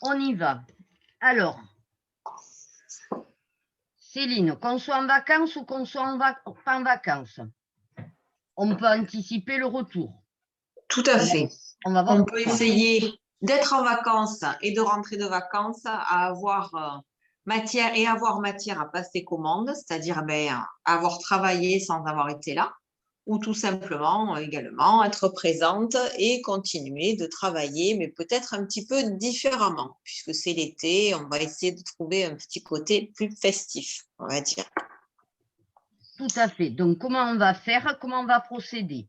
on y va. Alors, Céline, qu'on soit en vacances ou qu'on soit pas en vacances, on peut anticiper le retour. Tout à fait. On va voir. On peut essayer d'être en vacances et de rentrer de vacances à avoir matière à passer commande, c'est-à-dire avoir travaillé sans avoir été là, ou tout simplement également être présente et continuer de travailler, mais peut-être un petit peu différemment, puisque c'est l'été, on va essayer de trouver un petit côté plus festif, on va dire. Tout à fait. Donc, comment on va faire? Comment on va procéder?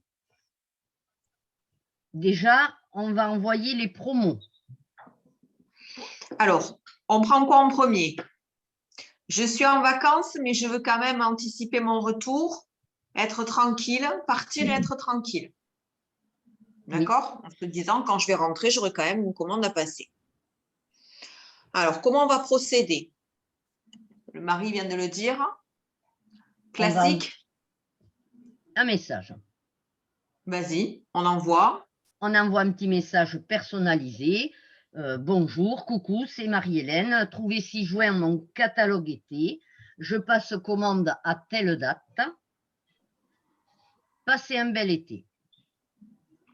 Déjà, on va envoyer les promos. Alors, on prend quoi en premier? Je suis en vacances, mais je veux quand même anticiper mon retour, être tranquille, partir et être tranquille. D'accord? En se disant, quand je vais rentrer, j'aurai quand même une commande à passer. Alors, comment on va procéder? Le mari vient de le dire. Classique. Un message. Vas-y, on envoie. On envoie un petit message personnalisé. Bonjour, coucou, c'est Marie-Hélène. Trouvez ci-joint mon catalogue été. Je passe commande à telle date. Passez un bel été.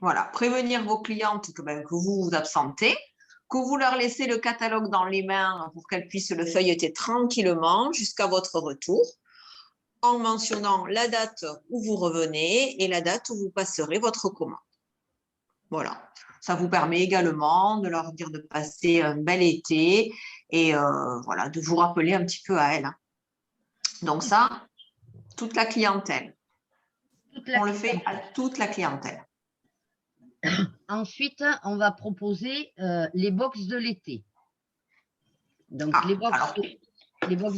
Voilà, prévenir vos clientes que vous vous absentez, que vous leur laissez le catalogue dans les mains pour qu'elles puissent le feuilleter tranquillement jusqu'à votre retour, en mentionnant la date où vous revenez et la date où vous passerez votre commande. Voilà, ça vous permet également de leur dire de passer un bel été et voilà, de vous rappeler un petit peu à elles. Donc ça, toute la clientèle. On le fait à toute la clientèle. Ensuite, on va proposer les box de l'été. Donc,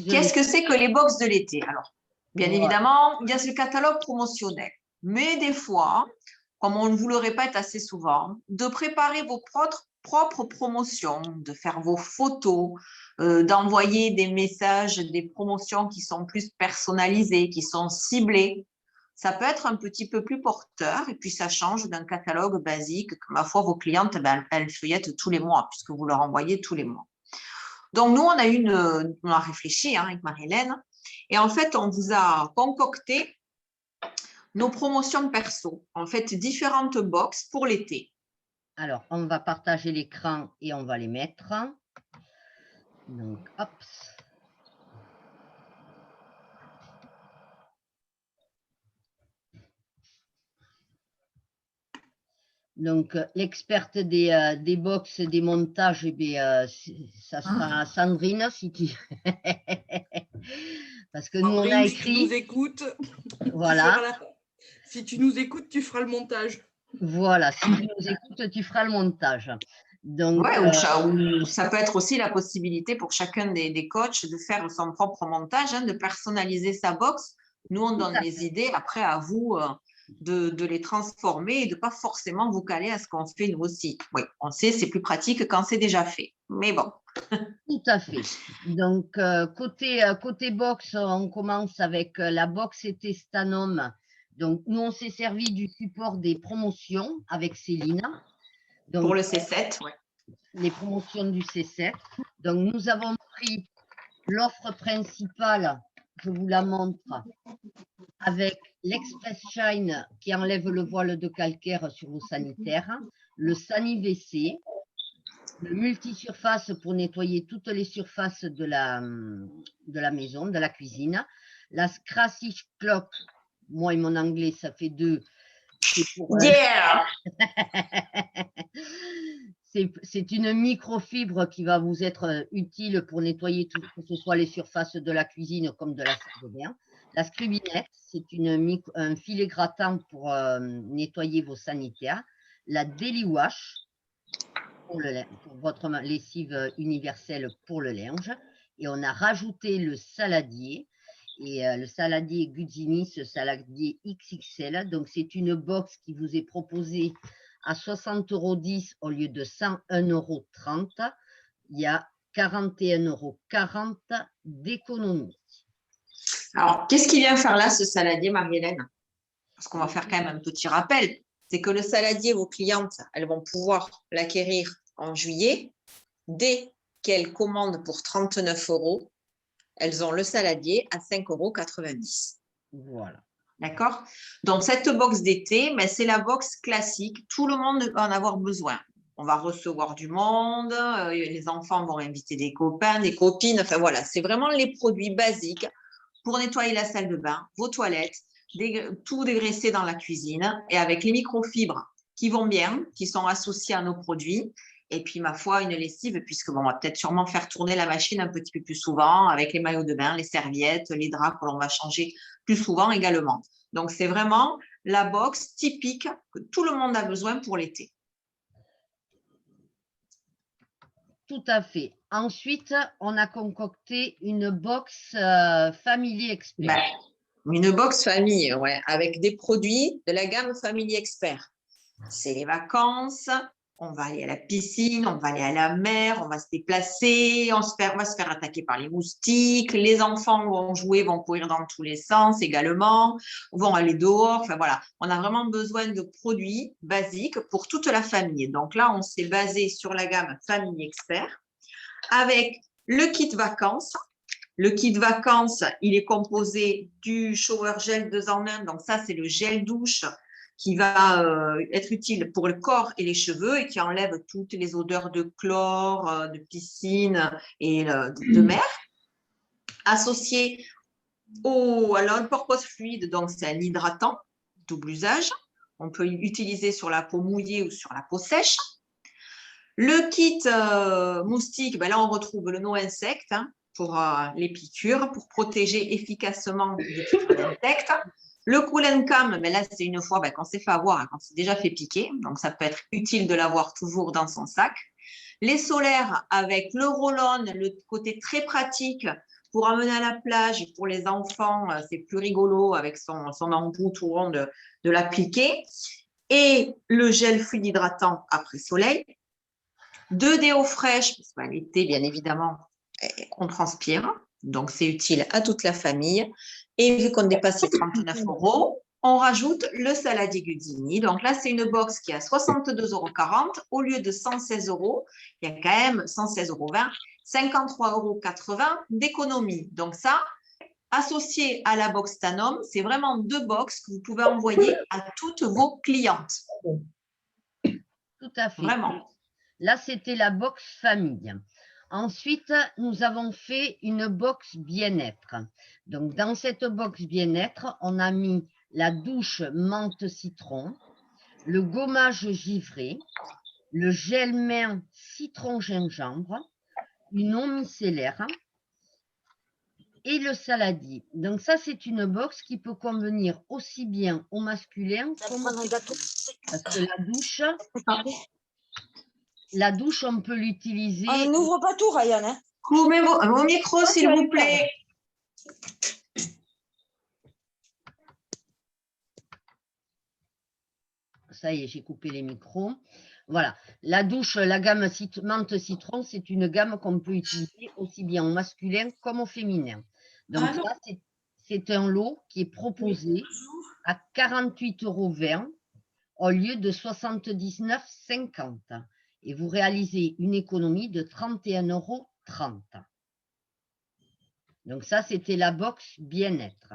qu'est-ce que c'est que les box de l'été? Alors, bien évidemment, il y a ce catalogue promotionnel. Mais des fois, comme on vous le répète assez souvent, de préparer vos propres promotions, de faire vos photos, d'envoyer des messages, des promotions qui sont plus personnalisées, qui sont ciblées. Ça peut être un petit peu plus porteur et puis ça change d'un catalogue basique que, ma foi, vos clientes, elles feuillettent tous les mois puisque vous leur envoyez tous les mois. Donc, nous, on a réfléchi avec Marie-Hélène et en fait, on vous a concocté nos promotions perso, en fait, différentes box pour l'été. Alors, on va partager l'écran et on va les mettre. Donc, hop. Donc, l'experte des box et des montages, ça sera Sandrine, si tu... Parce que Sandrine, nous, on a écrit... Si tu nous écoutes, voilà. Si tu nous écoutes, tu feras le montage. Voilà, si tu nous écoutes, tu feras le montage. Donc, ça peut être aussi la possibilité pour chacun des coachs de faire son propre montage, de personnaliser sa box. Nous, on donne les idées, après à vous de les transformer et de ne pas forcément vous caler à ce qu'on fait nous aussi. Oui, on sait, c'est plus pratique quand c'est déjà fait, mais bon. Tout à fait. Donc, côté box, on commence avec la box été Stanum. Donc, nous, on s'est servi du support des promotions avec Céline. Donc, pour le C7, oui. Les promotions du C7. Donc, nous avons pris l'offre principale, je vous la montre, avec l'Express Shine qui enlève le voile de calcaire sur vos sanitaires, le Sani WC, le multisurface pour nettoyer toutes les surfaces de la maison, de la cuisine, la Scratchy Clock, moi et mon anglais, ça fait 2. C'est une microfibre qui va vous être utile pour nettoyer tout, que ce soit les surfaces de la cuisine comme de la salle de bain. La Scrubinette, c'est un filet grattant pour nettoyer vos sanitaires. La Daily Wash, pour votre lessive universelle pour le linge. Et on a rajouté le saladier. Et le saladier Guzzini, ce saladier XXL. Donc, c'est une box qui vous est proposée à 60,10 € au lieu de 101,30 €. Il y a 41,40 € d'économie. Alors, qu'est-ce qu'il vient faire là, ce saladier, Marie-Hélène? Parce qu'on va faire quand même un petit rappel. C'est que le saladier, vos clientes, elles vont pouvoir l'acquérir en juillet. dès qu'elles commandent pour 39 €, elles ont le saladier à 5,90 €. Voilà. D'accord? Donc, cette box d'été, mais c'est la box classique. Tout le monde va en avoir besoin. On va recevoir du monde, les enfants vont inviter des copains, des copines. Enfin, voilà, c'est vraiment les produits basiques pour nettoyer la salle de bain, vos toilettes, tout dégraisser dans la cuisine et avec les microfibres qui vont bien, qui sont associées à nos produits. Et puis, ma foi, une lessive, puisque bon, on va peut-être sûrement faire tourner la machine un petit peu plus souvent avec les maillots de bain, les serviettes, les draps que l'on va changer plus souvent également. Donc, c'est vraiment la box typique que tout le monde a besoin pour l'été. Tout à fait. Ensuite, on a concocté une box Family Expert. Une box famille, ouais, avec des produits de la gamme Family Expert. C'est les vacances, on va aller à la piscine, on va aller à la mer, on va se déplacer, on va se faire attaquer par les moustiques, les enfants vont jouer, vont courir dans tous les sens également, vont aller dehors. Enfin voilà, on a vraiment besoin de produits basiques pour toute la famille. Donc là, on s'est basé sur la gamme Family Expert avec le kit vacances. Le kit vacances, il est composé du shower gel 2 en 1. Donc ça, c'est le gel douche qui va être utile pour le corps et les cheveux et qui enlève toutes les odeurs de chlore, de piscine et de mer. Associé à l'all-purpose fluide, donc c'est un hydratant, double usage. On peut l'utiliser sur la peau mouillée ou sur la peau sèche. Le kit moustique, ben là, on retrouve le no-insecte pour les piqûres, pour protéger efficacement des piqûres d'insectes. Le Cool and Calm, mais là, c'est une fois qu'on s'est fait avoir, quand c'est déjà fait piquer. Donc, ça peut être utile de l'avoir toujours dans son sac. Les solaires avec le roll-on, le côté très pratique pour amener à la plage. Pour les enfants, c'est plus rigolo avec son embout tout rond de l'appliquer. Et le gel fluide hydratant après soleil. 2 déos fraîches, parce que l'été, bien évidemment, on transpire. Donc, c'est utile à toute la famille. Et vu qu'on dépasse les 39 €, on rajoute le saladier Gudini. Donc là, c'est une box qui est à 62,40 € au lieu de 116 €. Il y a quand même 116,20 €, 53,80 € d'économie. Donc ça, associé à la box Tanom, c'est vraiment 2 box que vous pouvez envoyer à toutes vos clientes. Tout à fait. Vraiment. Là, c'était la box famille. Ensuite, nous avons fait une box bien-être. Donc, dans cette box bien-être, on a mis la douche menthe citron, le gommage givré, le gel main citron gingembre, une eau micellaire et le saladier. Donc, ça, c'est une box qui peut convenir aussi bien au masculin qu'au féminin. Parce que la douche, on peut l'utiliser. On n'ouvre pas tout, Ryan. Hein. Coupez vos micros, s'il vous plaît. Ça y est, j'ai coupé les micros. Voilà. La douche, la gamme menthe citron, c'est une gamme qu'on peut utiliser aussi bien au masculin comme au féminin. Donc, ça, c'est un lot qui est proposé à 48,20 € au lieu de 79,50 €. Et vous réalisez une économie de 31,30 €. Donc ça, c'était la box bien-être.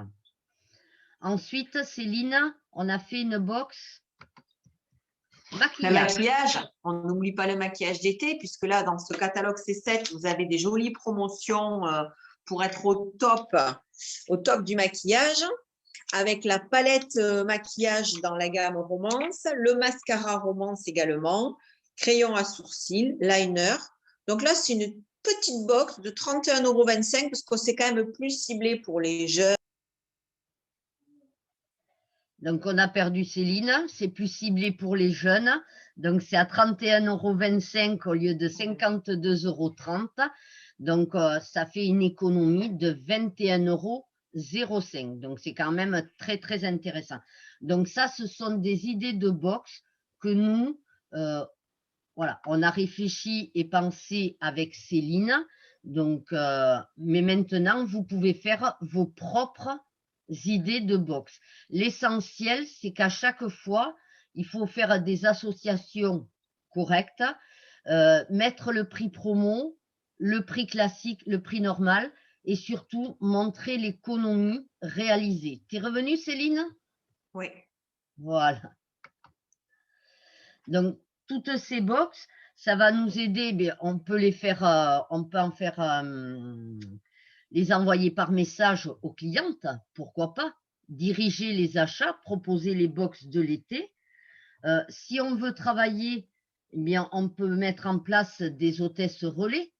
Ensuite, Céline, on a fait une box maquillage. Le maquillage, on n'oublie pas le maquillage d'été, puisque là, dans ce catalogue C7, vous avez des jolies promotions pour être au top du maquillage, avec la palette maquillage dans la gamme Romance, le mascara Romance également, crayon à sourcils, liner. Donc là, c'est une petite box de 31,25 € parce que c'est quand même plus ciblé pour les jeunes. Donc, on a perdu Céline, c'est plus ciblé pour les jeunes. Donc, c'est à 31,25 € au lieu de 52,30 €. Donc, ça fait une économie de 21,05 €. Donc, c'est quand même très, très intéressant. Donc, ça, ce sont des idées de box que nous, voilà, on a réfléchi et pensé avec Céline. Donc, mais maintenant, vous pouvez faire vos propres idées de box. L'essentiel, c'est qu'à chaque fois, il faut faire des associations correctes. mettre le prix promo, le prix classique, le prix normal et surtout montrer l'économie réalisée. T'es revenue, Céline? Oui. Voilà. Donc, toutes ces box, ça va nous aider. Mais on peut les faire, on peut en faire, les envoyer par message aux clientes, pourquoi pas. Diriger les achats, proposer les box de l'été. Si on veut travailler, eh bien, on peut mettre en place des hôtesses relais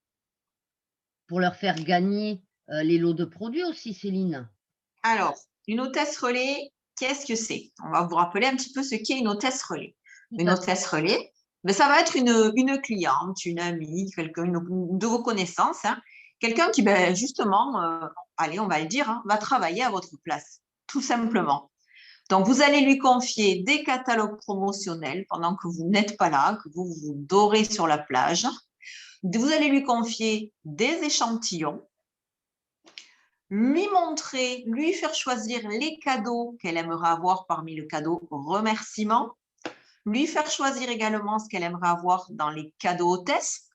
pour leur faire gagner les lots de produits aussi, Céline. Alors, une hôtesse relais, qu'est-ce que c'est? On va vous rappeler un petit peu ce qu'est une hôtesse relais. Une hôtesse relais, mais ça va être une cliente, une amie, quelqu'un de vos connaissances, hein, quelqu'un qui, ben, justement, allez, on va le dire, hein, va travailler à votre place, tout simplement. Donc, vous allez lui confier des catalogues promotionnels pendant que vous n'êtes pas là, que vous vous dorez sur la plage. Vous allez lui confier des échantillons, lui montrer, lui faire choisir les cadeaux qu'elle aimerait avoir parmi le cadeau remerciement, lui faire choisir également ce qu'elle aimerait avoir dans les cadeaux hôtesses,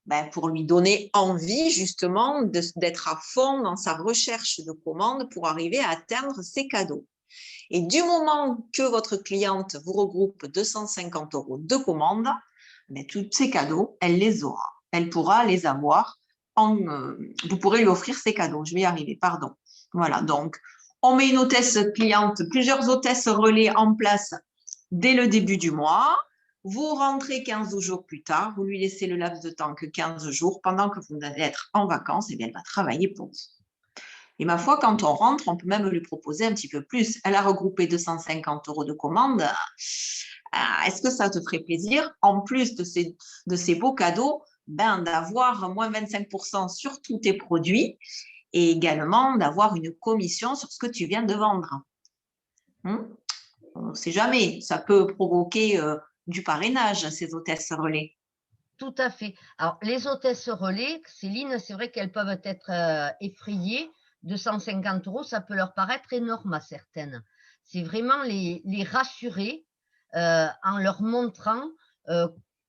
ben, pour lui donner envie justement d'être à fond dans sa recherche de commandes pour arriver à atteindre ses cadeaux. Et du moment que votre cliente vous regroupe 250 € de commandes, ben, tous ces cadeaux, elle les aura. Elle pourra les avoir. Vous pourrez lui offrir ces cadeaux. Je vais y arriver, pardon. Voilà, donc on met une hôtesse cliente, plusieurs hôtesses relais en place dès le début du mois. Vous rentrez 15 jours plus tard, vous lui laissez le laps de temps que 15 jours. Pendant que vous allez être en vacances, et bien, elle va travailler pour vous. Et ma foi, quand on rentre, on peut même lui proposer un petit peu plus. Elle a regroupé 250 € de commandes. Est-ce que ça te ferait plaisir, en plus de ces beaux cadeaux, ben, d'avoir moins 25% sur tous tes produits et également d'avoir une commission sur ce que tu viens de vendre? On ne sait jamais, ça peut provoquer du parrainage, ces hôtesses relais. Tout à fait. Alors, les hôtesses relais, Céline, c'est vrai qu'elles peuvent être effrayées. 250 €, ça peut leur paraître énorme à certaines. C'est vraiment les rassurer en leur montrant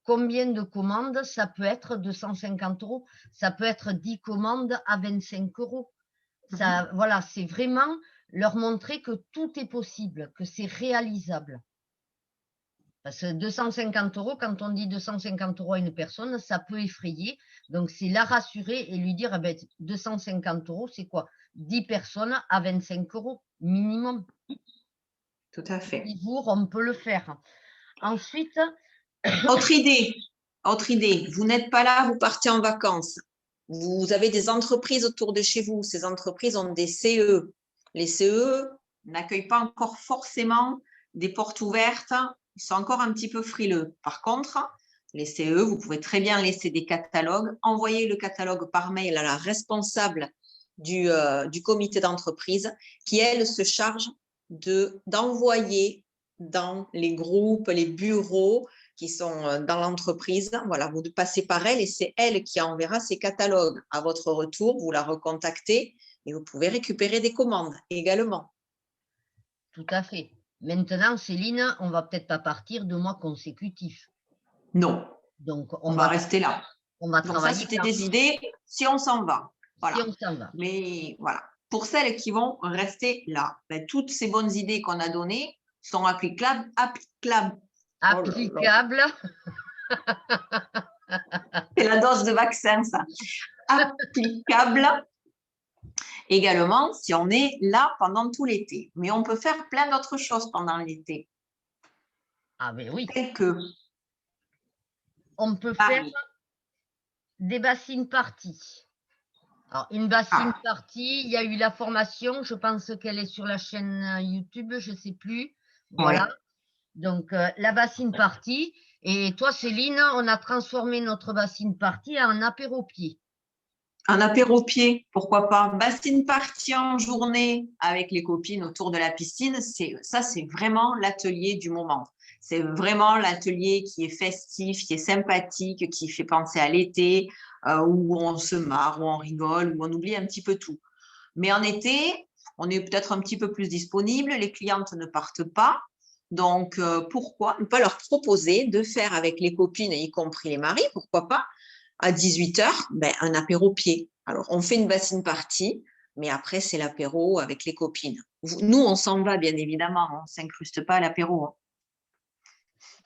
combien de commandes ça peut être 250 €. Ça peut être 10 commandes à 25 €. Ça, voilà, c'est vraiment leur montrer que tout est possible, que c'est réalisable. Parce que 250 €, quand on dit 250 € à une personne, ça peut effrayer. Donc, c'est la rassurer et lui dire, eh ben, 250 €, c'est quoi? 10 personnes à 25 € minimum. Tout à fait. 10 jours, on peut le faire. Ensuite… Autre idée, vous n'êtes pas là, vous partez en vacances. Vous avez des entreprises autour de chez vous. Ces entreprises ont des CE. Les CE n'accueillent pas encore forcément des portes ouvertes. Ils sont encore un petit peu frileux. Par contre, les CE, vous pouvez très bien laisser des catalogues. Envoyer le catalogue par mail à la responsable du comité d'entreprise qui, elle, se charge d'envoyer dans les groupes, les bureaux qui sont dans l'entreprise. Voilà, vous passez par elle et c'est elle qui enverra ces catalogues. À votre retour, vous la recontactez et vous pouvez récupérer des commandes également. Tout à fait. Maintenant, Céline, on ne va peut-être pas partir 2 mois consécutifs. Non. Donc, on va rester là. On va Donc travailler. Ça, c'était des idées si on s'en va. Voilà. Si on s'en va. Mais voilà. Pour celles qui vont rester là, ben, toutes ces bonnes idées qu'on a données sont applicables. Applicable. C'est la dose de vaccin, ça. Applicable également si on est là pendant tout l'été. Mais on peut faire plein d'autres choses pendant l'été. Ah ben oui. Telles que… On peut faire des bassines parties. Alors, une bassine partie, il y a eu la formation, je pense qu'elle est sur la chaîne YouTube, je ne sais plus. Voilà. Ouais. Donc, la bassine partie. Et toi, Céline, on a transformé notre bassine partie en apéro-pied. Un apéro-pied, pourquoi pas. Bassine partie en journée avec les copines autour de la piscine, ça, c'est vraiment l'atelier du moment. C'est vraiment l'atelier qui est festif, qui est sympathique, qui fait penser à l'été, où on se marre, où on rigole, où on oublie un petit peu tout. Mais en été, on est peut-être un petit peu plus disponible, les clientes ne partent pas. Donc, pourquoi ne pas leur proposer de faire avec les copines, y compris les maris, pourquoi pas, à 18h, un apéro pied. Alors, on fait une bassine party, mais après, c'est l'apéro avec les copines. Nous, on s'en va, bien évidemment, on ne s'incruste pas à l'apéro.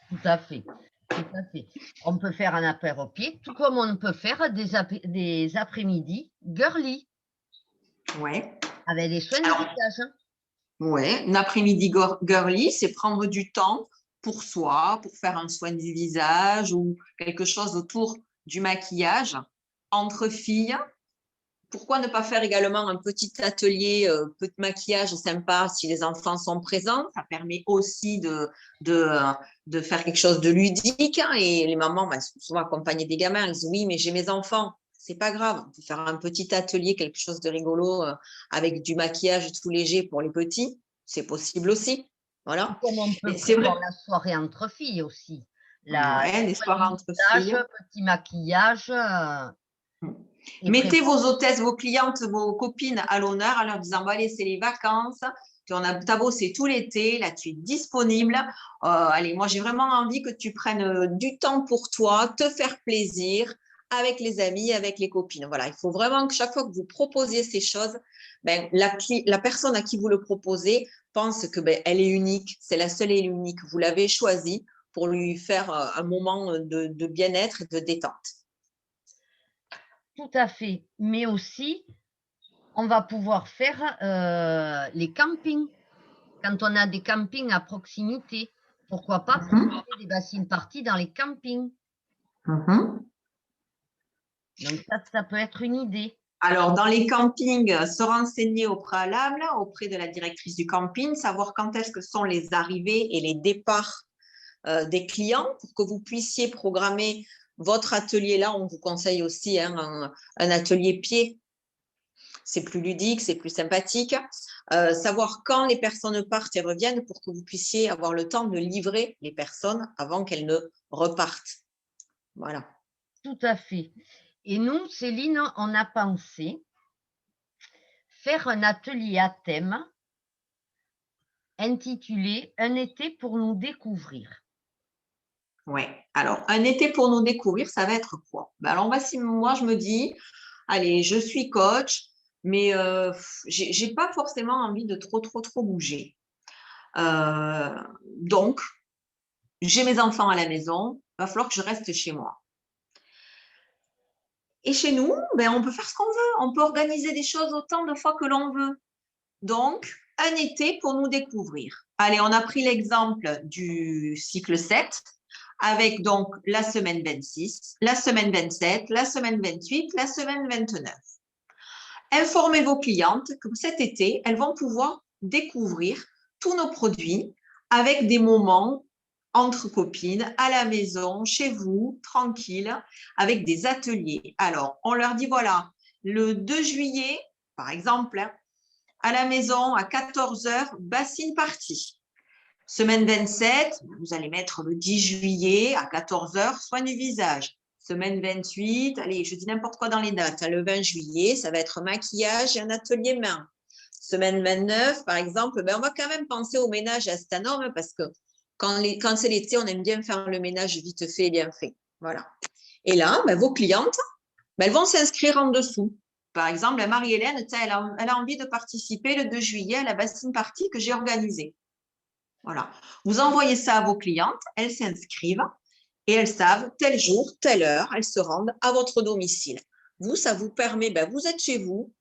Tout à fait. Tout à fait. On peut faire un apéro pied, tout comme on peut faire des après-midi girly. Ouais. Avec des soins du visage. Ouais, un après-midi girly, c'est prendre du temps pour soi, pour faire un soin du visage ou quelque chose autour du maquillage entre filles. Pourquoi ne pas faire également un petit atelier de maquillage sympa si les enfants sont présents? Ça permet aussi de faire quelque chose de ludique. Et les mamans sont souvent accompagnées des gamins. Elles disent oui, mais j'ai mes enfants. C'est pas grave. On peut faire un petit atelier, quelque chose de rigolo avec du maquillage tout léger pour les petits. C'est possible aussi. Voilà. Comme on peut C'est vrai. La soirée entre filles aussi. Ouais, les soirées entre filles. Petit maquillage. Mettez vos hôtesses, vos clientes, vos copines à l'honneur en leur disant, bon, allez, c'est les vacances, t'as bossé tout l'été, là, tu es disponible. Allez, moi, j'ai vraiment envie que tu prennes du temps pour toi, te faire plaisir avec les amis, avec les copines. Voilà, il faut vraiment que chaque fois que vous proposiez ces choses, la personne à qui vous le proposez pense que elle est unique, c'est la seule et l'unique. Vous l'avez choisie pour lui faire un moment de bien-être et de détente. Tout à fait. Mais aussi, on va pouvoir faire les campings. Quand on a des campings à proximité, pourquoi pas faire des bassines parties dans les campings. Donc ça peut être une idée. Alors, dans les campings, se renseigner au préalable auprès de la directrice du camping, savoir quand est-ce que sont les arrivées et les départs des clients pour que vous puissiez programmer votre atelier. Là, on vous conseille aussi un atelier pied. C'est plus ludique, c'est plus sympathique. Savoir quand les personnes partent et reviennent pour que vous puissiez avoir le temps de livrer les personnes avant qu'elles ne repartent. Voilà. Tout à fait. Et nous, Céline, on a pensé faire un atelier à thème intitulé « Un été pour nous découvrir ». Oui. Alors, un été pour nous découvrir, ça va être quoi? Alors, moi, je me dis, allez, je suis coach, mais je n'ai pas forcément envie de trop bouger. Donc, j'ai mes enfants à la maison, il va falloir que je reste chez moi. Et chez nous, on peut faire ce qu'on veut. On peut organiser des choses autant de fois que l'on veut. Donc, un été pour nous découvrir. Allez, on a pris l'exemple du cycle 7 avec donc la semaine 26, la semaine 27, la semaine 28, la semaine 29. Informez vos clientes que cet été, elles vont pouvoir découvrir tous nos produits avec des moments entre copines, à la maison, chez vous, tranquille, avec des ateliers. Alors, on leur dit, voilà, le 2 juillet, par exemple, à la maison, à 14h, bassine party. Semaine 27, vous allez mettre le 10 juillet à 14h, soin du visage. Semaine 28, allez, je dis n'importe quoi dans les dates. Le 20 juillet, ça va être maquillage et un atelier main. Semaine 29, par exemple, on va quand même penser au ménage à cette norme parce que quand c'est l'été, on aime bien faire le ménage vite fait et bien fait. Voilà. Et là, vos clientes, elles vont s'inscrire en dessous. Par exemple, Marie-Hélène, elle a envie de participer le 2 juillet à la bassine party que j'ai organisée. Voilà. Vous envoyez ça à vos clientes, elles s'inscrivent et elles savent tel jour, telle heure, elles se rendent à votre domicile. Vous, ça vous permet, vous êtes chez vous,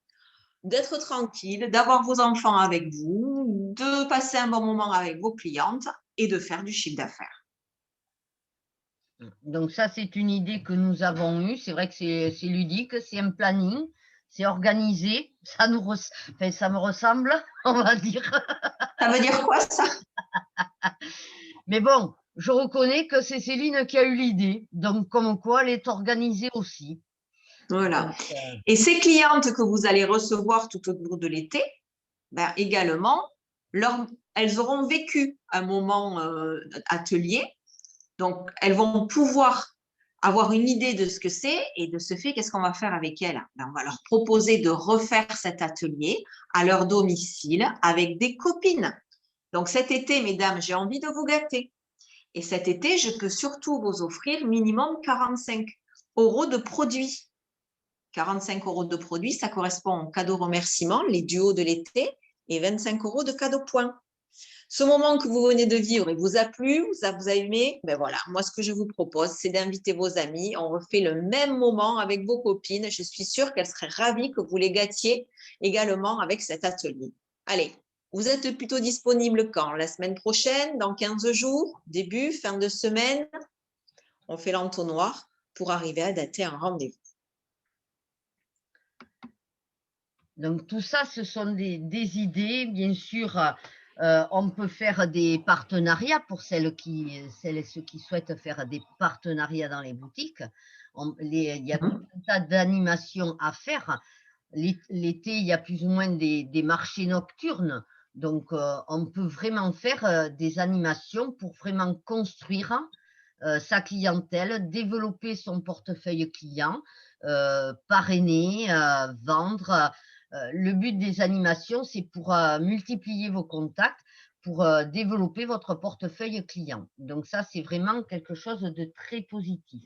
d'être tranquille, d'avoir vos enfants avec vous, de passer un bon moment avec vos clientes et de faire du chiffre d'affaires. Donc ça, c'est une idée que nous avons eue. C'est vrai que c'est ludique, c'est un planning, c'est organisé. Ça me ressemble, on va dire. Ça veut dire quoi, ça? Mais bon, je reconnais que c'est Céline qui a eu l'idée. Donc, comme quoi, elle est organisée aussi. Voilà. Donc, et ces clientes que vous allez recevoir tout au cours de l'été, également, elles auront vécu un moment atelier. Donc, elles vont pouvoir avoir une idée de ce que c'est et de ce fait, qu'est-ce qu'on va faire avec elles? On va leur proposer de refaire cet atelier à leur domicile avec des copines. Donc cet été, mesdames, j'ai envie de vous gâter. Et cet été, je peux surtout vous offrir minimum 45 € de produits. 45 € de produits, ça correspond au cadeau remerciement, les duos de l'été, et 25 € de cadeau point. Ce moment que vous venez de vivre, il vous a plu, vous a aimé, ben voilà, moi ce que je vous propose, c'est d'inviter vos amis. On refait le même moment avec vos copines. Je suis sûre qu'elles seraient ravies que vous les gâtiez également avec cet atelier. Allez, vous êtes plutôt disponible quand? La semaine prochaine, dans 15 jours, début, fin de semaine? On fait l'entonnoir pour arriver à dater un rendez-vous. Donc, tout ça, ce sont des idées. Bien sûr, on peut faire des partenariats pour celles et ceux qui souhaitent faire des partenariats dans les boutiques. Il y a tout un tas d'animations à faire. L'été, il y a plus ou moins des marchés nocturnes. Donc, on peut vraiment faire des animations pour vraiment construire sa clientèle, développer son portefeuille client, parrainer, vendre. Le but des animations, c'est pour multiplier vos contacts, pour développer votre portefeuille client. Donc ça, c'est vraiment quelque chose de très positif.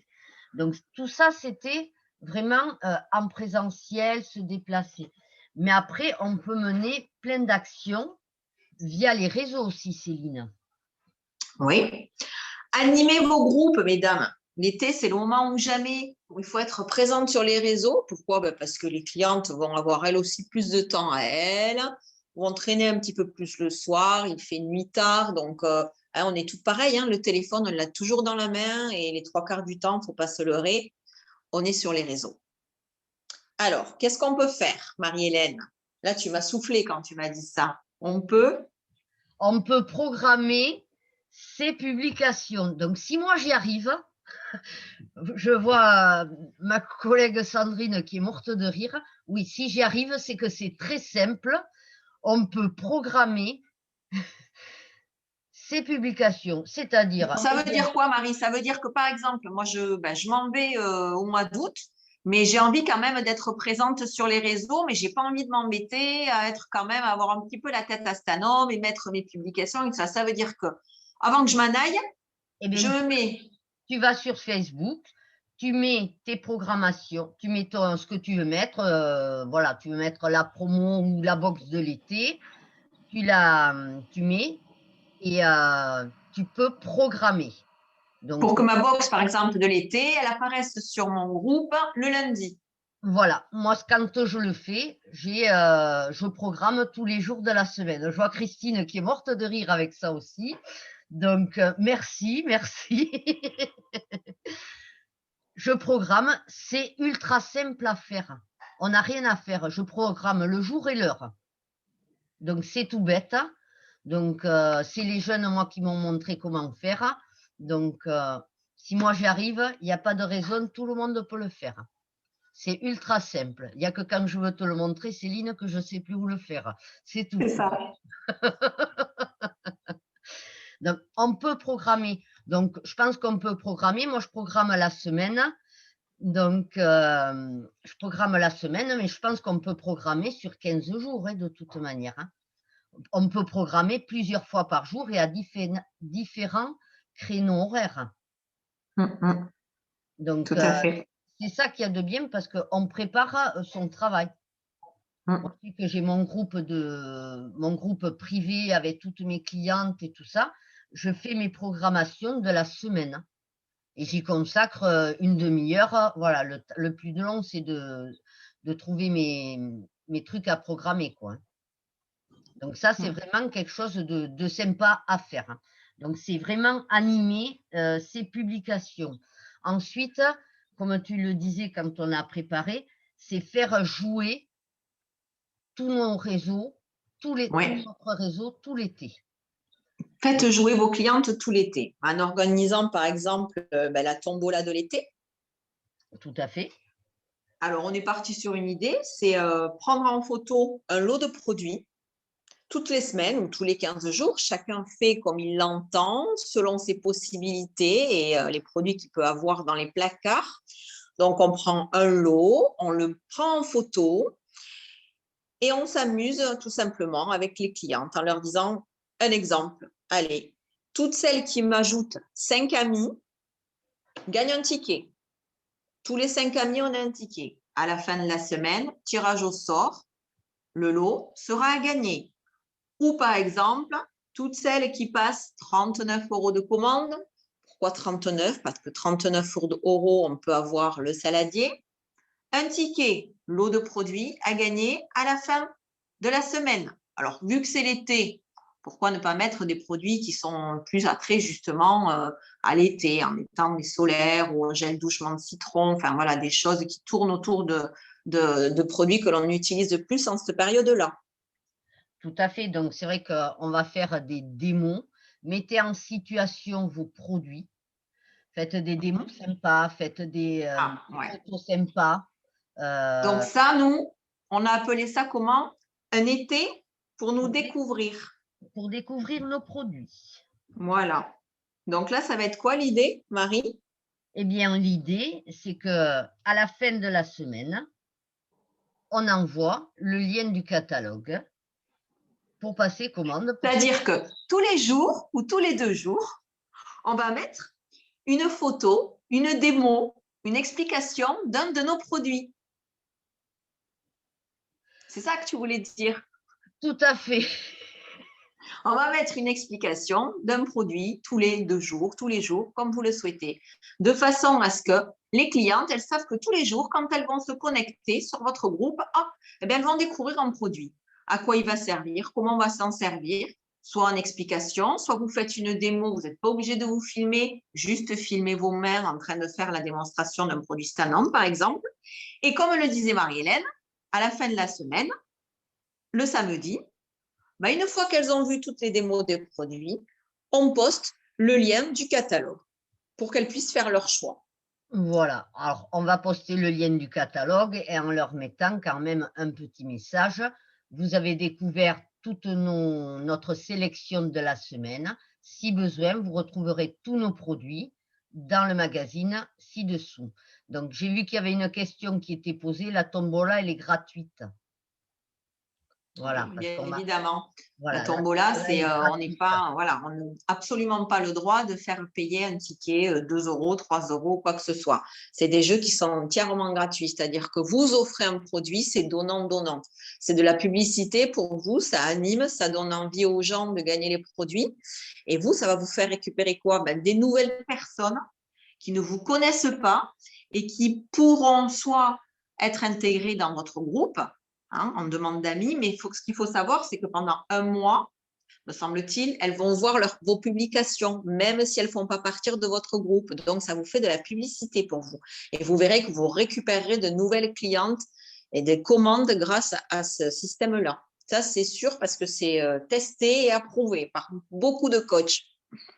Donc tout ça, c'était vraiment en présentiel, se déplacer. Mais après, on peut mener plein d'actions via les réseaux aussi, Céline. Oui. Animez vos groupes, mesdames. L'été, c'est le moment où jamais où il faut être présente sur les réseaux. Pourquoi? Parce que les clientes vont avoir elles aussi plus de temps à elles, vont traîner un petit peu plus le soir, il fait nuit tard, donc on est toutes pareilles. Le téléphone, on l'a toujours dans la main et les 3/4 du temps, il ne faut pas se leurrer, on est sur les réseaux. Alors, qu'est-ce qu'on peut faire, Marie-Hélène? Là, tu m'as soufflé quand tu m'as dit ça. On peut programmer ces publications. Donc, si moi j'y arrive, je vois ma collègue Sandrine qui est morte de rire. Oui, si j'y arrive, c'est que c'est très simple. On peut programmer ces publications, c'est-à-dire… Ça veut dire quoi, Marie? Ça veut dire que, par exemple, moi, je m'en vais au mois d'août, mais j'ai envie quand même d'être présente sur les réseaux, mais j'ai pas envie de m'embêter à être quand même, avoir un petit peu la tête à Stanum et mettre mes publications et ça. Ça veut dire que, avant que je m'en aille, je me mets… Tu vas sur Facebook, tu mets tes programmations, tu mets ce que tu veux mettre, voilà, tu veux mettre la promo ou la box de l'été, tu mets et tu peux programmer. Donc, pour que ma box, par exemple, de l'été, elle apparaisse sur mon groupe le lundi. Voilà, moi, quand je le fais, je programme tous les jours de la semaine. Je vois Christine qui est morte de rire avec ça aussi. Donc, merci. Je programme, c'est ultra simple à faire. On n'a rien à faire. Je programme le jour et l'heure. Donc, c'est tout bête. Donc, c'est les jeunes, moi, qui m'ont montré comment faire. Donc, si moi j'y arrive, il n'y a pas de raison, tout le monde peut le faire. C'est ultra simple. Il n'y a que quand je veux te le montrer, Céline, que je ne sais plus où le faire. C'est tout. C'est ça. Donc, on peut programmer. Donc, je pense qu'on peut programmer. Moi, je programme la semaine. Donc, je programme la semaine, mais je pense qu'on peut programmer sur 15 jours, de toute manière. On peut programmer plusieurs fois par jour et à différents créneaux horaires. Donc, tout à fait. C'est ça qu'il y a de bien parce qu'on prépare son travail. Moi, je sais que j'ai mon groupe privé avec toutes mes clientes et tout ça. Je fais mes programmations de la semaine et j'y consacre une demi-heure. Voilà, le plus long, c'est de trouver mes trucs à programmer, quoi. Donc ça, c'est vraiment quelque chose de sympa à faire. Donc, c'est vraiment animer ces publications. Ensuite, comme tu le disais quand on a préparé, c'est faire jouer tous nos réseaux, tous notre réseau tout l'été. Faites jouer vos clientes tout l'été en organisant par exemple la tombola de l'été. Tout à fait. Alors, on est parti sur une idée, c'est prendre en photo un lot de produits toutes les semaines ou tous les 15 jours. Chacun fait comme il l'entend, selon ses possibilités et les produits qu'il peut avoir dans les placards. Donc, on prend un lot, on le prend en photo et on s'amuse tout simplement avec les clientes en leur disant un exemple. Allez, toutes celles qui m'ajoutent 5 amis gagnent un ticket. Tous les 5 amis, on a un ticket. À la fin de la semaine, tirage au sort, le lot sera à gagner. Ou par exemple, toutes celles qui passent 39 € de commande. Pourquoi 39? Parce que 39 € on peut avoir le saladier. Un ticket, lot de produits à gagner à la fin de la semaine. Alors, vu que c'est l'été, pourquoi ne pas mettre des produits qui sont plus attraits justement à l'été, en mettant des solaires ou un gel douchement de citron, enfin voilà, des choses qui tournent autour de produits que l'on utilise de plus en cette période-là. Tout à fait. Donc, c'est vrai qu'on va faire des démos. Mettez en situation vos produits. Faites des démos sympas, faites des photos sympas. Donc ça, nous, on a appelé ça comment? Un été pour nous découvrir. Pour découvrir nos produits. Voilà. Donc là, ça va être quoi l'idée, Marie? Eh bien, l'idée, c'est qu'à la fin de la semaine, on envoie le lien du catalogue pour passer commande. C'est-à-dire que tous les jours ou tous les 2 jours, on va mettre une photo, une démo, une explication d'un de nos produits. C'est ça que tu voulais dire? Tout à fait. On va mettre une explication d'un produit tous les 2 jours, tous les jours, comme vous le souhaitez, de façon à ce que les clientes, elles savent que tous les jours, quand elles vont se connecter sur votre groupe, eh bien, elles vont découvrir un produit, à quoi il va servir, comment on va s'en servir, soit en explication, soit vous faites une démo, vous n'êtes pas obligé de vous filmer, juste filmer vos mains en train de faire la démonstration d'un produit Stanam, par exemple. Et comme le disait Marie-Hélène, à la fin de la semaine, le samedi, une fois qu'elles ont vu toutes les démos des produits, on poste le lien du catalogue pour qu'elles puissent faire leur choix. Voilà. Alors, on va poster le lien du catalogue et en leur mettant quand même un petit message. Vous avez découvert toute notre sélection de la semaine. Si besoin, vous retrouverez tous nos produits dans le magazine ci-dessous. Donc, j'ai vu qu'il y avait une question qui était posée. La tombola, elle est gratuite. Voilà. Oui, bien évidemment. Voilà, la tombola, on n'a absolument pas le droit de faire payer un ticket 2 €, 3 €, quoi que ce soit. C'est des jeux qui sont entièrement gratuits, c'est-à-dire que vous offrez un produit, c'est donnant-donnant. C'est de la publicité pour vous, ça anime, ça donne envie aux gens de gagner les produits. Et vous, ça va vous faire récupérer quoi? Des nouvelles personnes qui ne vous connaissent pas et qui pourront soit être intégrées dans votre groupe, en demande d'amis, mais ce qu'il faut savoir, c'est que pendant 1 mois, me semble-t-il, elles vont voir vos publications, même si elles ne font pas partir de votre groupe. Donc, ça vous fait de la publicité pour vous. Et vous verrez que vous récupérerez de nouvelles clientes et des commandes grâce à ce système-là. Ça, c'est sûr parce que c'est testé et approuvé par beaucoup de coachs.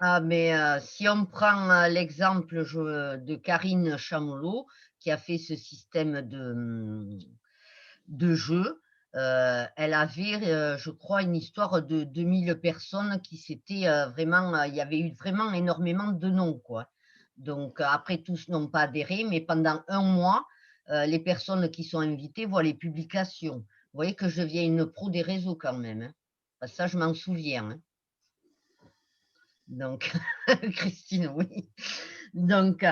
Ah, mais si on prend l'exemple de Karine Chamelot, qui a fait ce système de jeu, elle avait, je crois, une histoire de 2000 personnes qui s'étaient vraiment, il y avait eu vraiment énormément de noms, quoi. Donc, après, tous n'ont pas adhéré, mais pendant 1 mois, les personnes qui sont invitées voient les publications. Vous voyez que je deviens une pro des réseaux quand même, hein. Ça, je m'en souviens, hein. Donc, Christine, oui. Donc,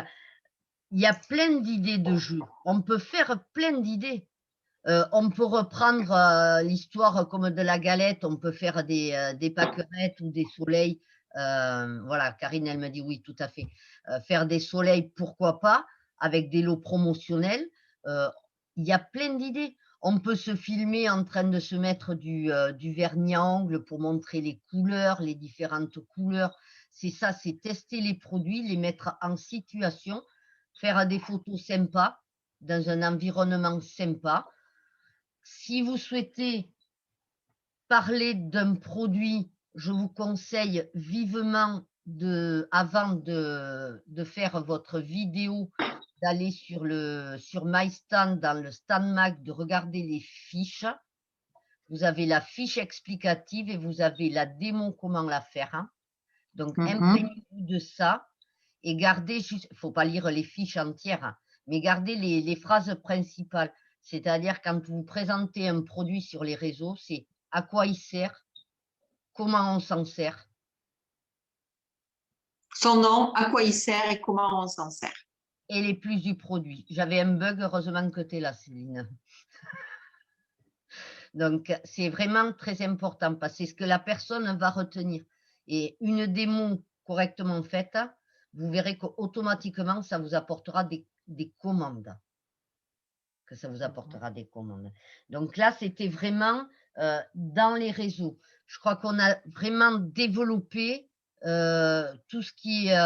il y a plein d'idées de jeux. On peut faire plein d'idées. On peut reprendre l'histoire comme de la galette, on peut faire des pâquerettes ou des soleils. Voilà, Karine, elle me dit oui, tout à fait. Faire des soleils, pourquoi pas, avec des lots promotionnels. Il y a plein d'idées. On peut se filmer en train de se mettre du vernis à ongles pour montrer les couleurs, les différentes couleurs. C'est ça, c'est tester les produits, les mettre en situation, faire des photos sympas dans un environnement sympa. Si vous souhaitez parler d'un produit, je vous conseille vivement avant de faire votre vidéo, d'aller sur MyStand, dans le Stand Mag, de regarder les fiches. Vous avez la fiche explicative et vous avez la démo comment la faire, hein. Donc, imprégnez-vous de ça et gardez juste, il ne faut pas lire les fiches entières, hein, mais gardez les phrases principales. C'est-à-dire quand vous présentez un produit sur les réseaux, c'est à quoi il sert, comment on s'en sert. Son nom, à quoi il sert et comment on s'en sert. Et les plus du produit. J'avais un bug, heureusement que tu es là, Céline. Donc, c'est vraiment très important parce que c'est ce que la personne va retenir. Et une démo correctement faite, vous verrez qu'automatiquement, ça vous apportera des commandes. Que ça vous apportera des commandes. Donc là, c'était vraiment dans les réseaux. Je crois qu'on a vraiment développé tout ce qui est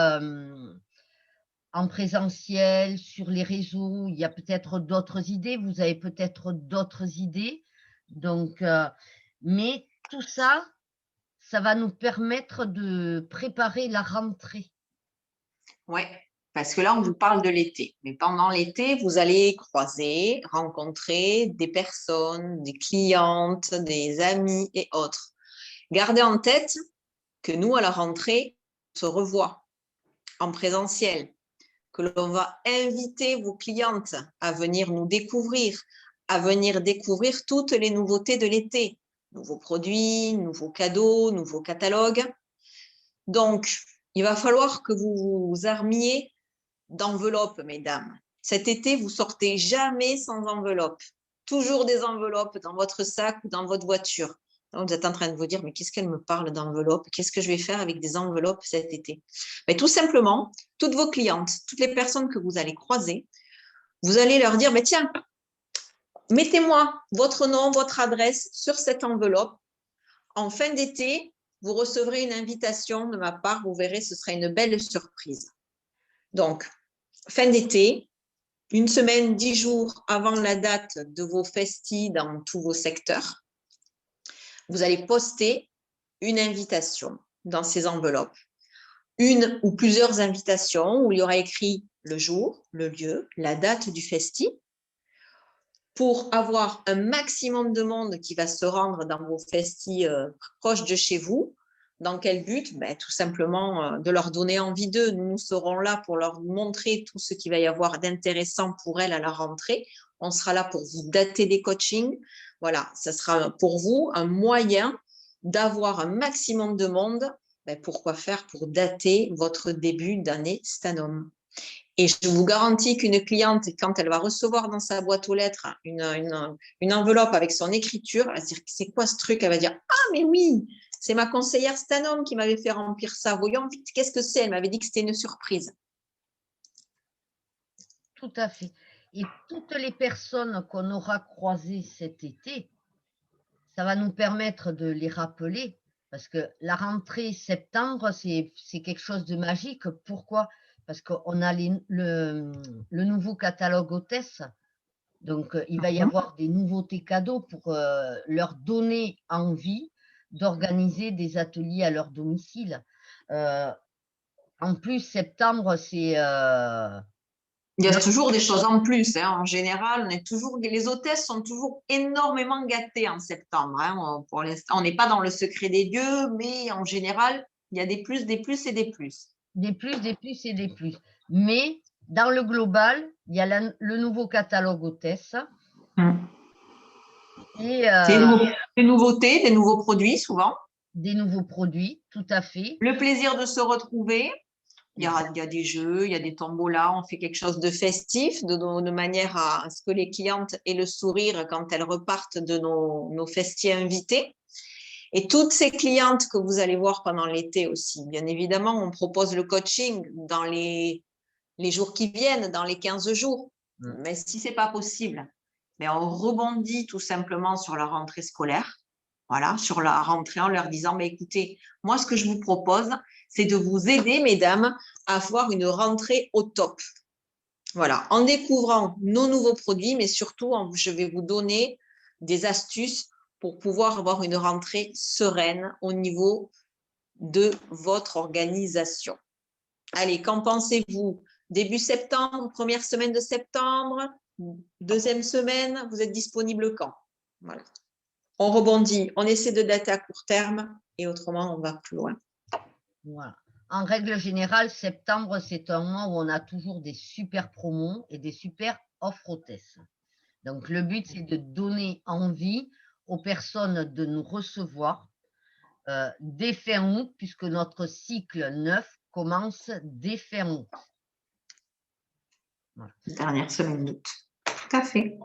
en présentiel, sur les réseaux. Il y a peut-être d'autres idées. Vous avez peut-être d'autres idées. Donc, mais tout ça, ça va nous permettre de préparer la rentrée. Oui, parce que là, on vous parle de l'été. Mais pendant l'été, vous allez croiser, rencontrer des personnes, des clientes, des amis et autres. Gardez en tête que nous, à la rentrée, on se revoit en présentiel, que l'on va inviter vos clientes à venir nous découvrir, à venir découvrir toutes les nouveautés de l'été. Nouveaux produits, nouveaux cadeaux, nouveaux catalogues. Donc, il va falloir que vous vous armiez d'enveloppes, mesdames. Cet été, vous sortez jamais sans enveloppe. Toujours des enveloppes dans votre sac ou dans votre voiture. Donc, vous êtes en train de vous dire, mais qu'est-ce qu'elle me parle d'enveloppes? Qu'est-ce que je vais faire avec des enveloppes cet été? Mais tout simplement, toutes vos clientes, toutes les personnes que vous allez croiser, vous allez leur dire, mais tiens, mettez-moi votre nom, votre adresse sur cette enveloppe. En fin d'été, vous recevrez une invitation de ma part. Vous verrez, ce sera une belle surprise. Donc, fin d'été, une semaine, 10 jours avant la date de vos festis dans tous vos secteurs, vous allez poster une invitation dans ces enveloppes. Une ou plusieurs invitations où il y aura écrit le jour, le lieu, la date du festi, pour avoir un maximum de monde qui va se rendre dans vos festis proches de chez vous. Dans quel but? Tout simplement de leur donner envie d'eux. Nous serons là pour leur montrer tout ce qu'il va y avoir d'intéressant pour elles à la rentrée. On sera là pour vous dater des coachings. Voilà, ça sera pour vous un moyen d'avoir un maximum de monde. Pourquoi faire? Pour dater votre début d'année Stanhomme. Et je vous garantis qu'une cliente, quand elle va recevoir dans sa boîte aux lettres une enveloppe avec son écriture, elle va se dire, c'est quoi ce truc? Elle va dire, ah mais oui, c'est ma conseillère Stanhomme qui m'avait fait remplir ça. Voyons vite, qu'est-ce que c'est? Elle m'avait dit que c'était une surprise. Tout à fait. Et toutes les personnes qu'on aura croisées cet été, ça va nous permettre de les rappeler, parce que la rentrée septembre, c'est quelque chose de magique. Pourquoi? Parce qu'on a le nouveau catalogue hôtesse. Donc, il va y avoir des nouveautés cadeaux pour leur donner envie d'organiser des ateliers à leur domicile. En plus, septembre, c'est… Il y a toujours des choses en plus. En général, les hôtesses sont toujours énormément gâtées en septembre. Pour l'instant, on n'est pas dans le secret des dieux, mais en général, il y a des plus, des plus et des plus. Des plus, des plus et des plus. Mais dans le global, il y a le nouveau catalogue hôtesse. Et des nouveautés, des nouveaux produits souvent. Des nouveaux produits, tout à fait. Le plaisir de se retrouver. Il y a des jeux, il y a des tombolas, on fait quelque chose de festif, de manière à ce que les clientes aient le sourire quand elles repartent de nos festis invités. Et toutes ces clientes que vous allez voir pendant l'été aussi, bien évidemment, on propose le coaching dans les jours qui viennent, dans les 15 jours. Mais si ce n'est pas possible, on rebondit tout simplement sur la rentrée scolaire. Voilà, sur la rentrée en leur disant, écoutez, moi, ce que je vous propose, c'est de vous aider, mesdames, à avoir une rentrée au top. Voilà, en découvrant nos nouveaux produits, mais surtout, je vais vous donner des astuces pour pouvoir avoir une rentrée sereine au niveau de votre organisation. Allez, qu'en pensez-vous? Début septembre, première semaine de septembre, deuxième semaine, vous êtes disponible quand? Voilà. On rebondit, on essaie de dater à court terme et autrement, on va plus loin. Voilà. En règle générale, septembre, c'est un mois où on a toujours des super promos et des super offres hôtesses. Donc, le but, c'est de donner envie aux personnes de nous recevoir. dès fin août, puisque notre cycle 9 commence dès fin août. Voilà. Dernière semaine d'août. Tout à fait.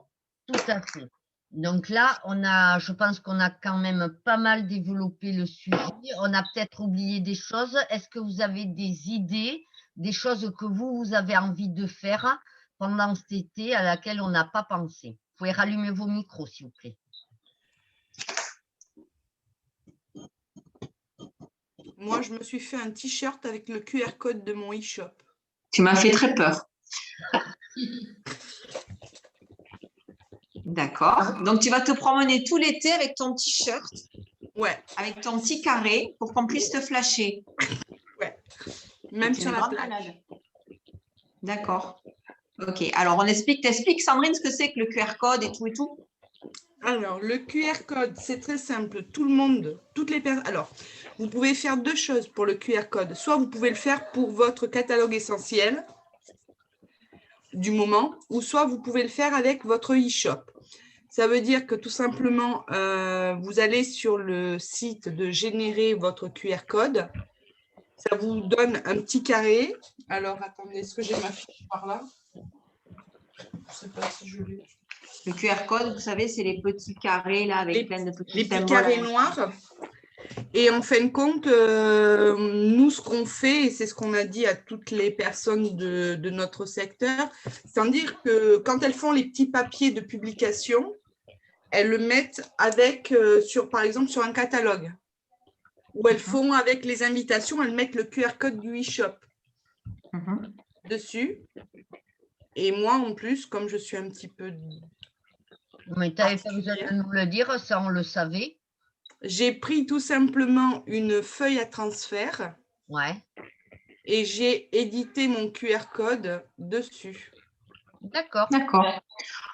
Tout à fait. Donc là, je pense qu'on a quand même pas mal développé le sujet. On a peut-être oublié des choses. Est-ce que vous avez des idées, des choses que vous avez envie de faire pendant cet été à laquelle on n'a pas pensé? Vous pouvez rallumer vos micros, s'il vous plaît. Moi, je me suis fait un t-shirt avec le QR code de mon e-shop. Tu m'as fait très peur. D'accord. Donc, tu vas te promener tout l'été avec ton t-shirt. Ouais. Avec ton petit carré pour qu'on puisse te flasher. Ouais. Même sur la plage. D'accord. Ok. Alors, t'expliques, Sandrine, ce que c'est que le QR code et tout et tout. Alors, le QR code, c'est très simple. Tout le monde, toutes les personnes. Alors, vous pouvez faire deux choses pour le QR code. Soit vous pouvez le faire pour votre catalogue essentiel du moment, ou soit vous pouvez le faire avec votre e-shop. Ça veut dire que tout simplement, vous allez sur le site de générer votre QR code. Ça vous donne un petit carré. Alors, attendez, est-ce que j'ai ma fiche par là? Je ne sais pas si je l'ai. Le QR code, vous savez, c'est les petits carrés là, avec plein de petits symboles. Les petits carrés noirs. Et en fin de compte, nous, ce qu'on fait, et c'est ce qu'on a dit à toutes les personnes de notre secteur, c'est-à-dire que quand elles font les petits papiers de publication, elles le mettent avec, par exemple, sur un catalogue. Ou elles font avec les invitations, elles mettent le QR code du e-shop dessus. Et moi, en plus, comme je suis un petit peu... Mais tu n'avais pas besoin de nous le dire, ça on le savait. J'ai pris tout simplement une feuille à transfert. Ouais. Et j'ai édité mon QR code dessus. D'accord. D'accord.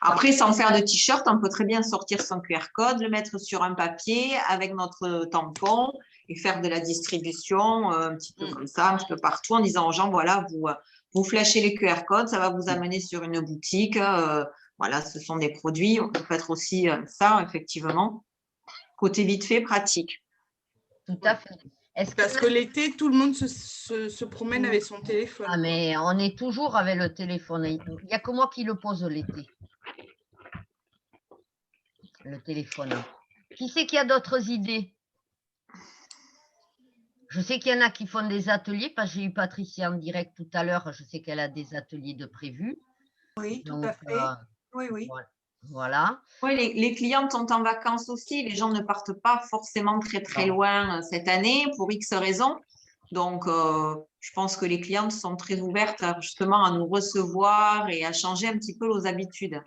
Après, sans faire de t-shirt, on peut très bien sortir son QR code, le mettre sur un papier avec notre tampon et faire de la distribution un petit peu comme ça, un petit peu partout, en disant aux gens, voilà, vous flashez les QR codes, ça va vous amener sur une boutique. Voilà, ce sont des produits. On peut faire aussi ça, effectivement. Côté vite fait, pratique. Tout à fait. Parce que l'été, tout le monde se promène avec son téléphone. Ah, mais on est toujours avec le téléphone. Il n'y a que moi qui le pose l'été. Le téléphone. Qui c'est qui a d'autres idées? Je sais qu'il y en a qui font des ateliers, parce que j'ai eu Patricia en direct tout à l'heure. Je sais qu'elle a des ateliers de prévus. Oui, tout à fait. Oui. Voilà. Oui, les clientes sont en vacances aussi. Les gens ne partent pas forcément très loin cette année pour X raisons. Donc, je pense que les clientes sont très ouvertes justement à nous recevoir et à changer un petit peu leurs habitudes.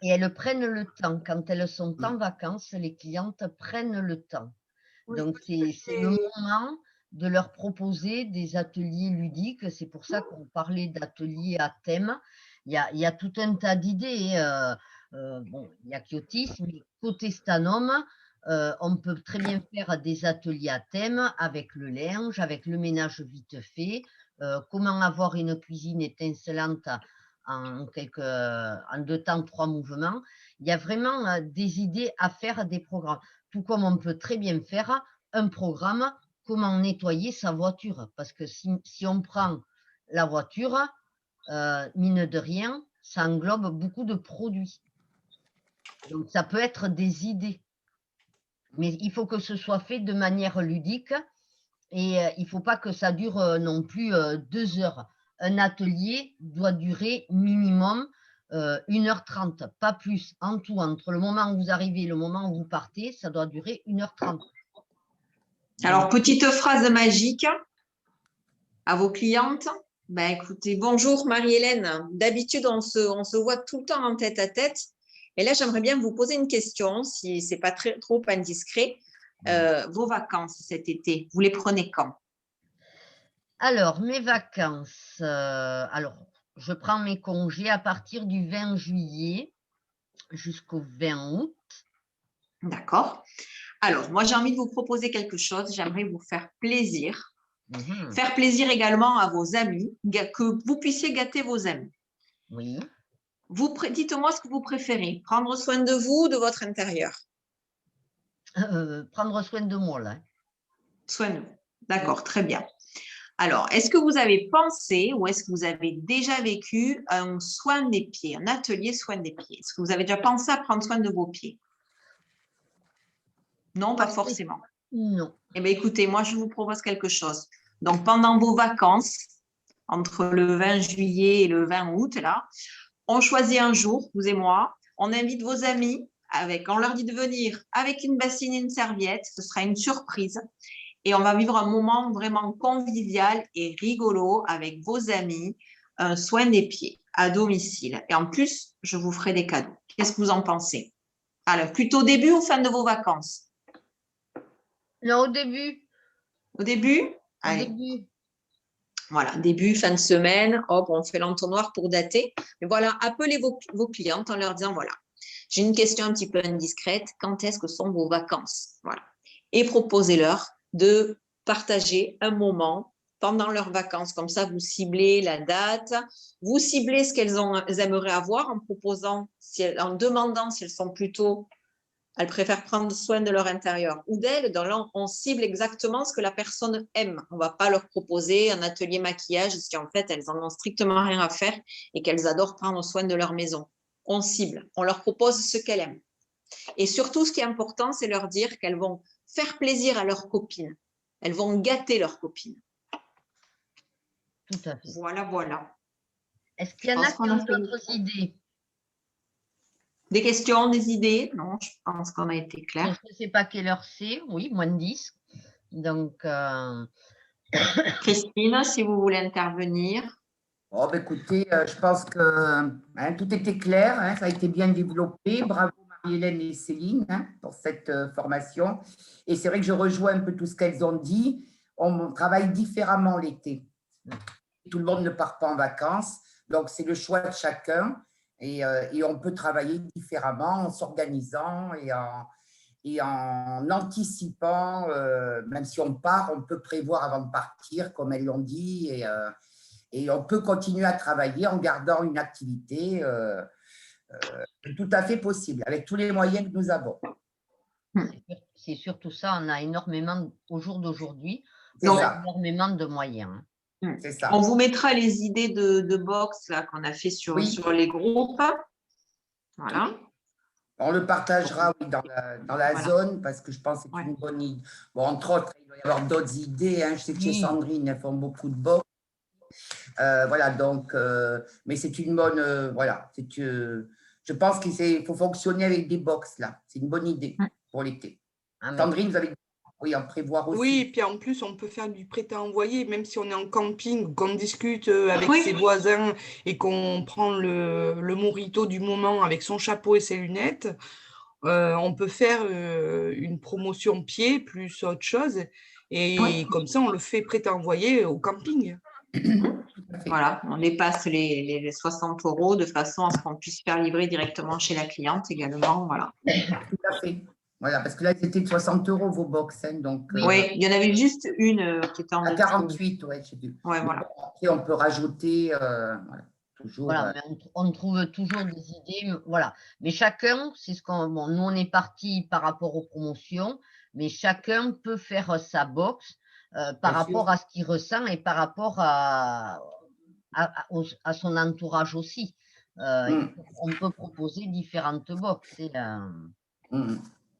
Et elles prennent le temps. Quand elles sont en vacances, les clientes prennent le temps. Oui, donc, c'est le moment de leur proposer des ateliers ludiques. C'est pour ça qu'on parlait d'ateliers à thème. Il y a tout un tas d'idées. Bon, il y a Kyotis, mais côté Stanum, on peut très bien faire des ateliers à thème avec le linge, avec le ménage vite fait, comment avoir une cuisine étincelante en 2 temps, 3 mouvements. Il y a vraiment des idées à faire, des programmes. Tout comme on peut très bien faire un programme comment nettoyer sa voiture. Parce que si on prend la voiture, mine de rien, ça englobe beaucoup de produits. Donc, ça peut être des idées. Mais il faut que ce soit fait de manière ludique et il ne faut pas que ça dure non plus 2 heures. Un atelier doit durer minimum 1h30, pas plus. En tout, entre le moment où vous arrivez et le moment où vous partez, ça doit durer 1h30. Alors, petite phrase magique à vos clientes. Ben, écoutez, bonjour Marie-Hélène. D'habitude, on se voit tout le temps en tête à tête. Et là, j'aimerais bien vous poser une question, si ce n'est pas trop indiscret. Vos vacances cet été, vous les prenez quand? Alors, mes vacances, je prends mes congés à partir du 20 juillet jusqu'au 20 août. D'accord. Alors, moi, j'ai envie de vous proposer quelque chose. J'aimerais vous faire plaisir. Faire plaisir également à vos amis, que vous puissiez gâter vos amis. Oui. Dites-moi ce que vous préférez. Prendre soin de vous ou de votre intérieur? Prendre soin de moi, là. Soin de vous. D'accord, très bien. Alors, est-ce que vous avez pensé ou est-ce que vous avez déjà vécu un soin des pieds, un atelier soin des pieds? Est-ce que vous avez déjà pensé à prendre soin de vos pieds? Non, pas forcément. Non. Eh bien, écoutez, moi, je vous propose quelque chose. Donc, pendant vos vacances, entre le 20 juillet et le 20 août, là, on choisit un jour, vous et moi, on invite vos amis, on leur dit de venir avec une bassine et une serviette, ce sera une surprise. Et on va vivre un moment vraiment convivial et rigolo avec vos amis, un soin des pieds à domicile. Et en plus, je vous ferai des cadeaux. Qu'est-ce que vous en pensez? Alors, plutôt début ou fin de vos vacances? Non, au début. Au début? Au Allez. début. Voilà, début, fin de semaine, hop, on fait l'entonnoir pour dater. Mais voilà, appelez vos clientes en leur disant, voilà, j'ai une question un petit peu indiscrète, quand est-ce que sont vos vacances? Voilà. Et proposez-leur de partager un moment pendant leurs vacances. Comme ça, vous ciblez la date, vous ciblez ce qu'elles aimeraient avoir en proposant, en demandant si elles sont plutôt, elles préfèrent prendre soin de leur intérieur ou d'elles. On cible exactement ce que la personne aime. On ne va pas leur proposer un atelier maquillage si en fait elles n'en ont strictement rien à faire et qu'elles adorent prendre soin de leur maison. On cible, on leur propose ce qu'elles aiment. Et surtout, ce qui est important, c'est leur dire qu'elles vont faire plaisir à leurs copines. Elles vont gâter leurs copines. Tout à fait. Voilà, voilà. Est-ce qu'il y en a qui ont d'autres idées? Des questions, des idées? Non, je pense qu'on a été clair. Je ne sais pas quelle heure c'est. Oui, moins de 10. Donc, Christine, si vous voulez intervenir. Oh, bah, écoutez, je pense que tout était clair, ça a été bien développé. Bravo Marie-Hélène et Céline pour cette formation. Et c'est vrai que je rejoins un peu tout ce qu'elles ont dit. On travaille différemment l'été. Tout le monde ne part pas en vacances, donc c'est le choix de chacun. Et on peut travailler différemment en s'organisant et en anticipant. Même si on part, on peut prévoir avant de partir, comme elles l'ont dit, et on peut continuer à travailler en gardant une activité tout à fait possible, avec tous les moyens que nous avons. C'est surtout ça, on a énormément, au jour d'aujourd'hui, énormément de moyens. C'est ça. On vous mettra les idées de box qu'on a fait sur les groupes. Voilà. On le partagera dans la zone parce que je pense que c'est une bonne idée. Bon, entre autres, il doit y avoir d'autres idées. Je sais que chez Sandrine, elles font beaucoup de box. Voilà, donc, mais c'est une bonne. Voilà, je pense qu'il faut fonctionner avec des box là. C'est une bonne idée pour l'été. Sandrine, vous avez en prévoir aussi. Oui, et puis en plus, on peut faire du prêt-à-envoyer, même si on est en camping, qu'on discute avec ses voisins et qu'on prend le mojito du moment avec son chapeau et ses lunettes. On peut faire une promotion pied plus autre chose. Et comme ça, on le fait prêt-à-envoyer au camping. Voilà, on dépasse les 60 € de façon à ce qu'on puisse faire livrer directement chez la cliente également. Voilà. Tout à fait. Voilà, parce que là, c'était de 60 € vos box. Donc, oui, il y en avait juste une qui était en à 48, oui, je sais plus. Ouais, voilà. Après, on peut rajouter, voilà, toujours. Voilà, mais on trouve toujours des idées. Voilà. Mais chacun, c'est ce qu'on. Bon, nous, on est parti par rapport aux promotions, mais chacun peut faire sa box par rapport à ce qu'il ressent et par rapport à son entourage aussi. On peut proposer différentes box.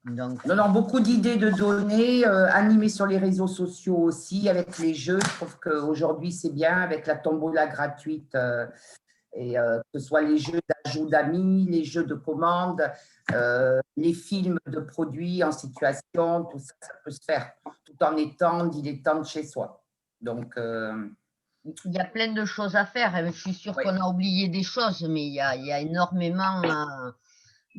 Donc, non, beaucoup d'idées de données animées sur les réseaux sociaux aussi, avec les jeux. Je trouve qu'aujourd'hui, c'est bien avec la tombola gratuite, et que ce soit les jeux d'ajout d'amis, les jeux de commande, les films de produits en situation, tout ça, ça peut se faire tout en étant dilettante chez soi. Donc, il y a plein de choses à faire. Je suis sûre qu'on a oublié des choses, mais il y a énormément.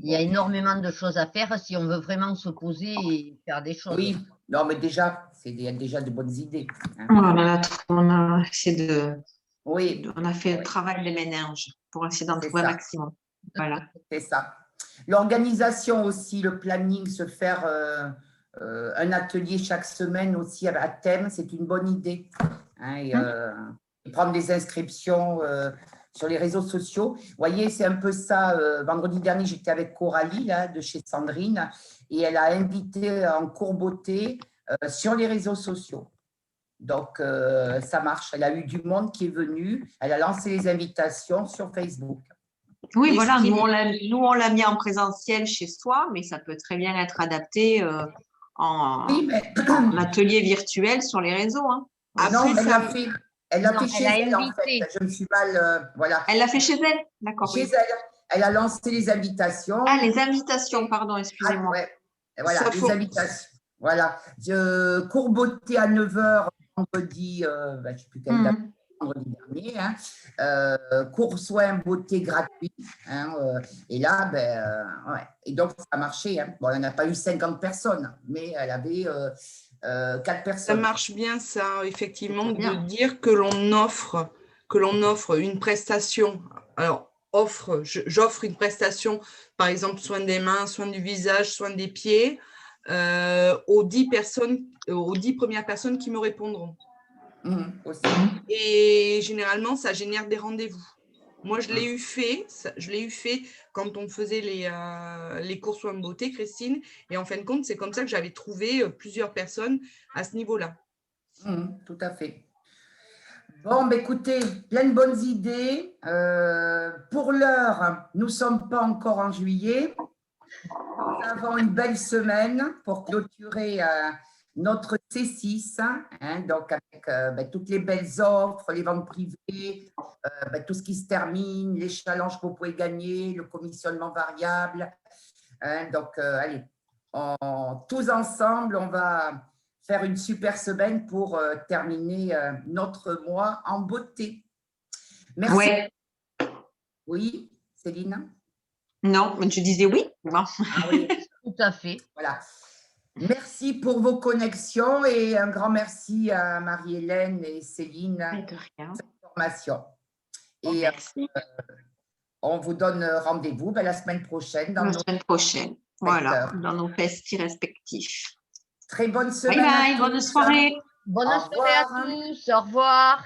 Il y a énormément de choses à faire si on veut vraiment se poser et faire des choses. Oui, non, mais déjà, il y a déjà de bonnes idées. On a essayé on a fait le travail de ménage pour essayer d'en trouver un maximum. Voilà. C'est ça. L'organisation aussi, le planning, se faire un atelier chaque semaine aussi à thème, c'est une bonne idée. Et prendre des inscriptions sur les réseaux sociaux. Vous voyez, c'est un peu ça. Vendredi dernier, j'étais avec Coralie, là, de chez Sandrine, et elle a invité en cours beauté sur les réseaux sociaux. Donc, ça marche. Elle a eu du monde qui est venu. Elle a lancé les invitations sur Facebook. Oui, voilà, nous, on l'a mis en présentiel chez soi, mais ça peut très bien être adapté en atelier virtuel sur les réseaux. Hein. Non, elle l'a fait chez elle, en fait. Je me suis mal… voilà. Elle l'a fait chez elle? D'accord. Chez elle. Elle a lancé les invitations. Ah, les invitations, pardon, excusez-moi. Ouais. Voilà, les invitations. Voilà. Cours beauté à 9h, vendredi, je ne sais plus quelle date, vendredi dernier. Hein. Cours soins beauté gratuit. Hein, et là, ouais. Et donc, ça a marché. Hein. Bon, elle n'a pas eu 50 personnes, mais elle avait 4 personnes. Ça marche bien, ça, effectivement, de dire que l'on offre une prestation. Alors, j'offre une prestation, par exemple, soins des mains, soins du visage, soins des pieds, aux 10 premières personnes qui me répondront. Aussi. Et généralement, ça génère des rendez-vous. Moi, je l'ai eu fait quand on faisait les cours soins de beauté, Christine. Et en fin de compte, c'est comme ça que j'avais trouvé plusieurs personnes à ce niveau-là. Tout à fait. Bon, écoutez, plein de bonnes idées. Pour l'heure, nous ne sommes pas encore en juillet. Nous avons une belle semaine pour clôturer notre C6, hein, donc avec toutes les belles offres, les ventes privées, tout ce qui se termine, les challenges que vous pouvez gagner, le commissionnement variable. Hein, donc, allez, tous ensemble, on va faire une super semaine pour terminer notre mois en beauté. Merci. Ouais. Oui, Céline? Non, je disais oui. Bon. Oui, tout à fait. Voilà. Merci pour vos connexions et un grand merci à Marie-Hélène et Céline pour cette formation. Et merci. On vous donne rendez-vous la semaine prochaine. La semaine prochaine, voilà, dans nos pestis respectifs. Très bonne semaine. Bye bye, bonne soirée. Bonne soirée à tous. Au revoir.